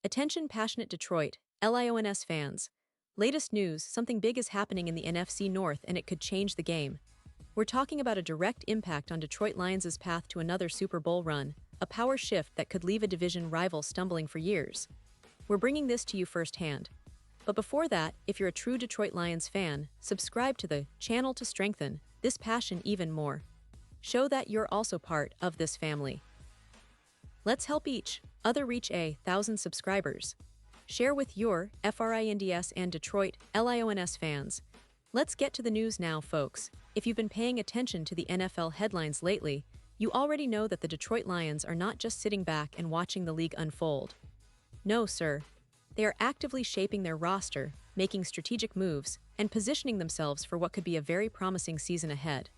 Attention passionate Detroit, Lions fans. Latest news, something big is happening in the NFC North and it could change the game. We're talking about a direct impact on Detroit Lions' path to another Super Bowl run, a power shift that could leave a division rival stumbling for years. We're bringing this to you firsthand. But before that, if you're a true Detroit Lions fan, subscribe to the channel to strengthen this passion even more. Show that you're also part of this family. Let's help each other reach 1,000 subscribers. Share with your FRINDS and Detroit Lions fans. Let's get to the news now, folks. If you've been paying attention to the NFL headlines lately, you already know that the Detroit Lions are not just sitting back and watching the league unfold. No, sir. They are actively shaping their roster, making strategic moves, and positioning themselves for what could be a very promising season ahead.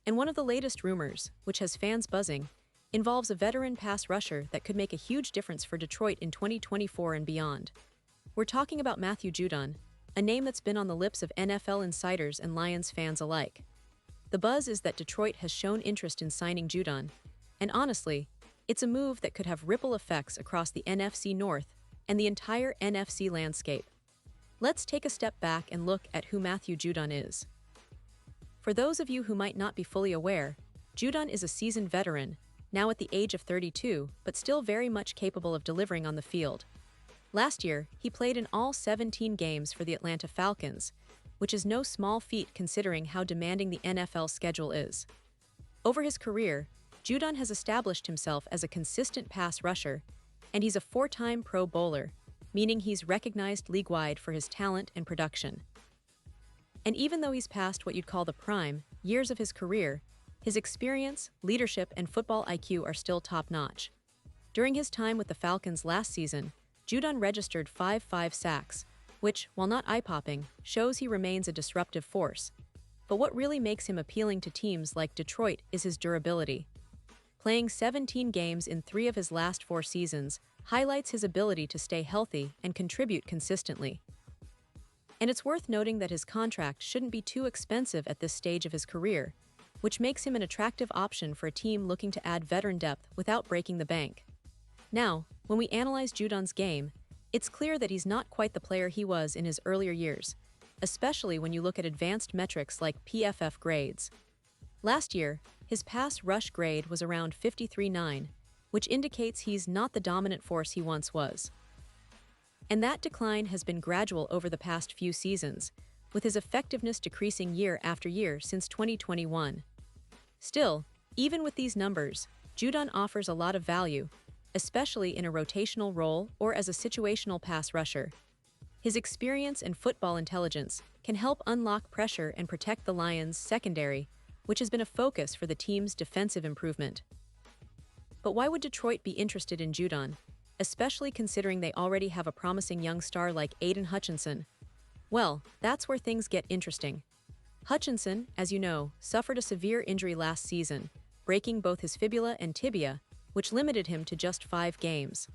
And one of the latest rumors, which has fans buzzing, involves a veteran pass rusher that could make a huge difference for Detroit in 2024 and beyond. We're talking about Matthew Judon, a name that's been on the lips of NFL insiders and Lions fans alike. The buzz is that Detroit has shown interest in signing Judon, and honestly, it's a move that could have ripple effects across the NFC North and the entire NFC landscape. Let's take a step back and look at who Matthew Judon is. For those of you who might not be fully aware, Judon is a seasoned veteran, now at the age of 32, but still very much capable of delivering on the field. Last year, he played in all 17 games for the Atlanta Falcons, which is no small feat considering how demanding the NFL schedule is. Over his career, Judon has established himself as a consistent pass rusher, and he's a four-time Pro Bowler, meaning he's recognized league-wide for his talent and production. And even though he's past what you'd call the prime years of his career, his experience, leadership, and football IQ are still top-notch. During his time with the Falcons last season, Judon registered 5 sacks, which, while not eye-popping, shows he remains a disruptive force. But what really makes him appealing to teams like Detroit is his durability. Playing 17 games in 3 of his last 4 seasons highlights his ability to stay healthy and contribute consistently. And it's worth noting that his contract shouldn't be too expensive at this stage of his career, which makes him an attractive option for a team looking to add veteran depth without breaking the bank. Now, when we analyze Judon's game, it's clear that he's not quite the player he was in his earlier years, especially when you look at advanced metrics like PFF grades. Last year, his pass rush grade was around 53.9, which indicates he's not the dominant force he once was. And that decline has been gradual over the past few seasons, with his effectiveness decreasing year after year since 2021. Still, even with these numbers, Judon offers a lot of value, especially in a rotational role or as a situational pass rusher. His experience and football intelligence can help unlock pressure and protect the Lions' secondary, which has been a focus for the team's defensive improvement. But why would Detroit be interested in Judon, especially considering they already have a promising young star like Aiden Hutchinson? Well, that's where things get interesting. Hutchinson, as you know, suffered a severe injury last season, breaking both his fibula and tibia, which limited him to just 5 games.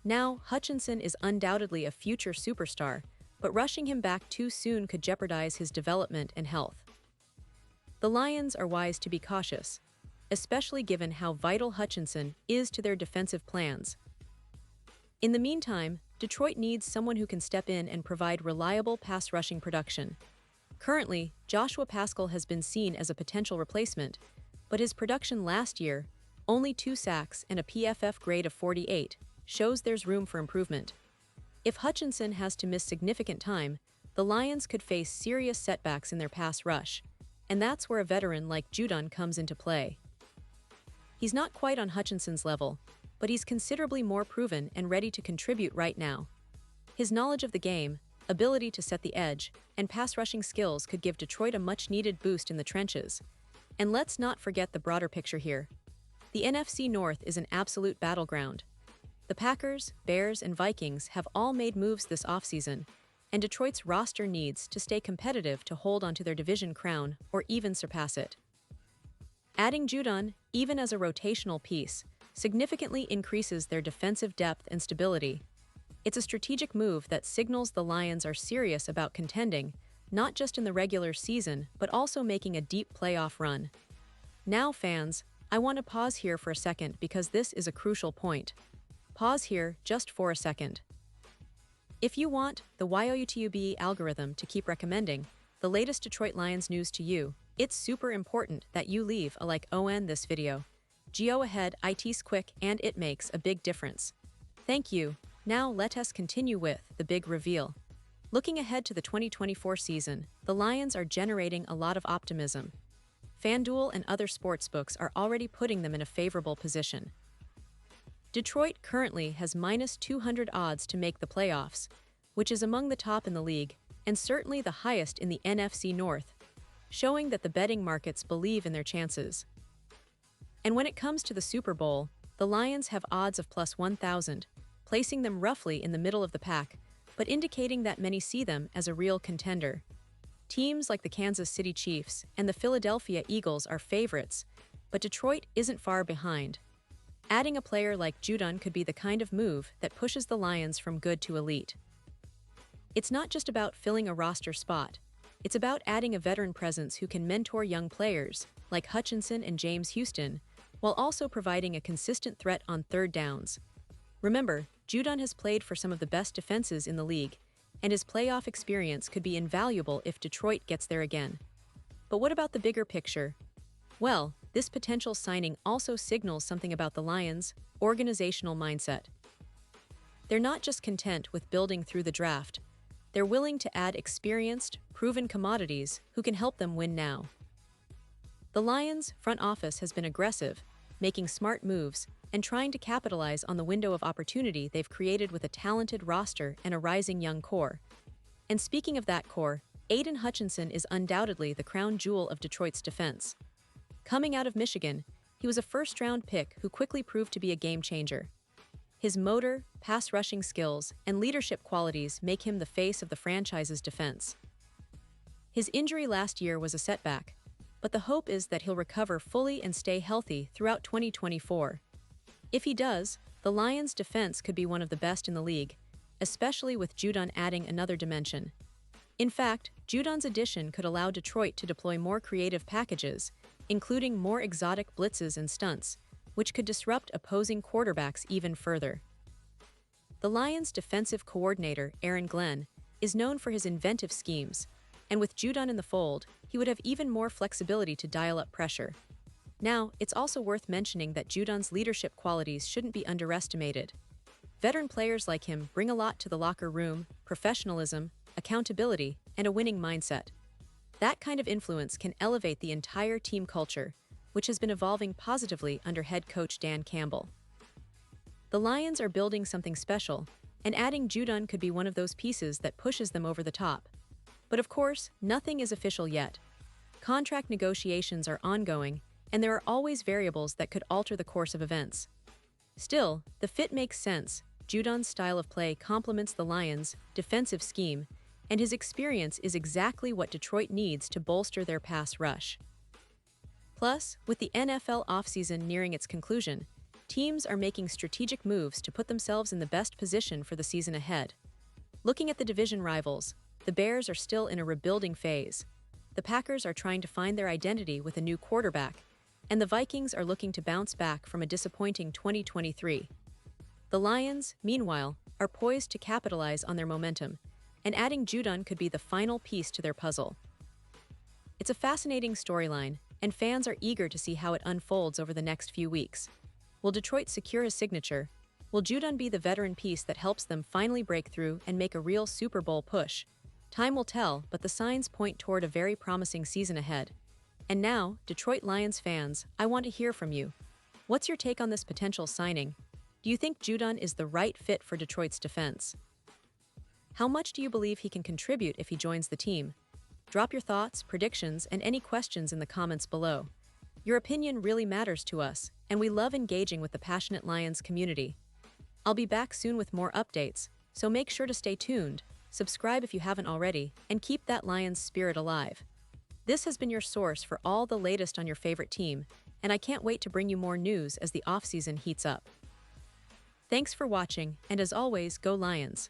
Now, Hutchinson is undoubtedly a future superstar, but rushing him back too soon could jeopardize his development and health. The Lions are wise to be cautious, especially given how vital Hutchinson is to their defensive plans. In the meantime, Detroit needs someone who can step in and provide reliable pass rushing production. Currently, Joshua Pascal has been seen as a potential replacement, but his production last year, only 2 sacks and a PFF grade of 48, shows there's room for improvement. If Hutchinson has to miss significant time, the Lions could face serious setbacks in their pass rush, and that's where a veteran like Judon comes into play. He's not quite on Hutchinson's level, but he's considerably more proven and ready to contribute right now. His knowledge of the game, ability to set the edge, and pass rushing skills could give Detroit a much-needed boost in the trenches. And let's not forget the broader picture here. The NFC North is an absolute battleground. The Packers, Bears, and Vikings have all made moves this offseason, and Detroit's roster needs to stay competitive to hold onto their division crown or even surpass it. Adding Judon, even as a rotational piece, significantly increases their defensive depth and stability. It's a strategic move that signals the Lions are serious about contending, not just in the regular season, but also making a deep playoff run. Now, fans, I want to pause here for a second because this is a crucial point. Pause here just for a second. If you want the YouTube algorithm to keep recommending the latest Detroit Lions news to you, it's super important that you leave a like on this video. Go ahead, it's quick and it makes a big difference. Thank you. Now let us continue with the big reveal. Looking ahead to the 2024 season, the Lions are generating a lot of optimism. FanDuel and other sportsbooks are already putting them in a favorable position. Detroit currently has -200 odds to make the playoffs, which is among the top in the league and certainly the highest in the NFC North, showing that the betting markets believe in their chances. And when it comes to the Super Bowl, the Lions have odds of +1,000, placing them roughly in the middle of the pack, but indicating that many see them as a real contender. Teams like the Kansas City Chiefs and the Philadelphia Eagles are favorites, but Detroit isn't far behind. Adding a player like Judon could be the kind of move that pushes the Lions from good to elite. It's not just about filling a roster spot. It's about adding a veteran presence who can mentor young players, like Hutchinson and James Houston, while also providing a consistent threat on third downs. Remember, Judon has played for some of the best defenses in the league, and his playoff experience could be invaluable if Detroit gets there again. But what about the bigger picture? Well, this potential signing also signals something about the Lions' organizational mindset. They're not just content with building through the draft. They're willing to add experienced, proven commodities who can help them win now. The Lions' front office has been aggressive, making smart moves and trying to capitalize on the window of opportunity they've created with a talented roster and a rising young core. And speaking of that core, Aiden Hutchinson is undoubtedly the crown jewel of Detroit's defense. Coming out of Michigan, he was a first-round pick who quickly proved to be a game-changer. His motor, pass-rushing skills, and leadership qualities make him the face of the franchise's defense. His injury last year was a setback, but the hope is that he'll recover fully and stay healthy throughout 2024. If he does, the Lions' defense could be one of the best in the league, especially with Judon adding another dimension. In fact, Judon's addition could allow Detroit to deploy more creative packages, including more exotic blitzes and stunts, which could disrupt opposing quarterbacks even further. The Lions' defensive coordinator, Aaron Glenn, is known for his inventive schemes, and with Judon in the fold, he would have even more flexibility to dial up pressure. Now, it's also worth mentioning that Judon's leadership qualities shouldn't be underestimated. Veteran players like him bring a lot to the locker room: professionalism, accountability, and a winning mindset. That kind of influence can elevate the entire team culture, which has been evolving positively under head coach Dan Campbell. The Lions are building something special, and adding Judon could be one of those pieces that pushes them over the top. But of course, nothing is official yet. Contract negotiations are ongoing, and there are always variables that could alter the course of events. Still, the fit makes sense. Judon's style of play complements the Lions' defensive scheme, and his experience is exactly what Detroit needs to bolster their pass rush. Plus, with the NFL offseason nearing its conclusion, teams are making strategic moves to put themselves in the best position for the season ahead. Looking at the division rivals, the Bears are still in a rebuilding phase. The Packers are trying to find their identity with a new quarterback, and the Vikings are looking to bounce back from a disappointing 2023. The Lions, meanwhile, are poised to capitalize on their momentum, and adding Judon could be the final piece to their puzzle. It's a fascinating storyline, and fans are eager to see how it unfolds over the next few weeks. Will Detroit secure his signature? Will Judon be the veteran piece that helps them finally break through and make a real Super Bowl push? Time will tell, but the signs point toward a very promising season ahead. And now, Detroit Lions fans, I want to hear from you. What's your take on this potential signing? Do you think Judon is the right fit for Detroit's defense? How much do you believe he can contribute if he joins the team? Drop your thoughts, predictions, and any questions in the comments below. Your opinion really matters to us, and we love engaging with the passionate Lions community. I'll be back soon with more updates, so make sure to stay tuned, subscribe if you haven't already, and keep that Lions spirit alive. This has been your source for all the latest on your favorite team, and I can't wait to bring you more news as the offseason heats up. Thanks for watching, and as always, go Lions!